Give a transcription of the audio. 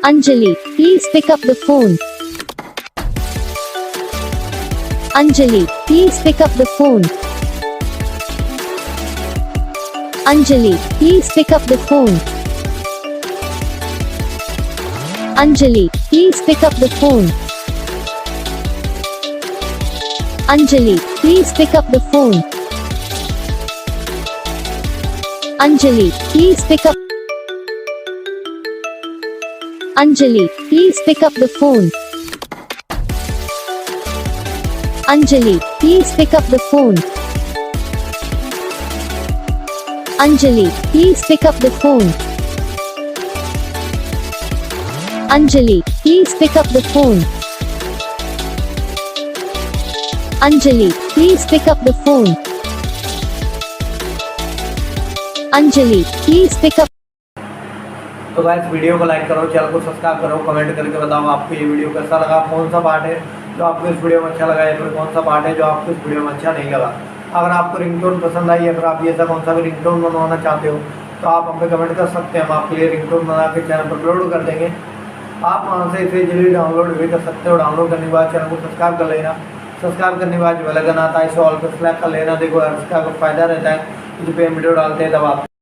Anjali, please pick up the phone. Anjali, please pick up the phone. Anjali, please pick up the phone. Anjali, please pick up the phone. Anjali, please pick up the phone. Anjali, please pick up. Anjali, please pick up the phone. Anjali, please pick up the phone. Anjali, please pick up the phone. Anjali, please pick up the phone. Anjali, please pick up the phone. Anjali, please pick up. तो guys video को like करो, channel को subscribe करो, comment करके बताओ आपको ये video कैसा लगा, कौन सा पार्ट है जो आपको इस वीडियो में अच्छा लगा या फिर कौन सा पार्ट है जो आपको इस वीडियो में अच्छा नहीं लगा। अगर आपको रिंगटोन पसंद आई या फिर आप ये ऐसा कौन सा भी रिंगटोन बनवाना चाहते हो तो आप हम पे कमेंट कर सकते हैं, हम आपके लिए रिंगटोन बना के चैनल पर अपलोड कर देंगे। आप वहाँ से इसे जल्दी डाउनलोड भी कर सकते हो। डाउनलोड करने के बाद चैनल को सब्सक्राइब कर लेना। सब्सक्राइब करने के बाद जो बेल आइकन आता है इसे ऑल पर सेलेक्ट कर लेना। देखो इसका फ़ायदा रहता है जो पे वीडियो डालते हैं तब आप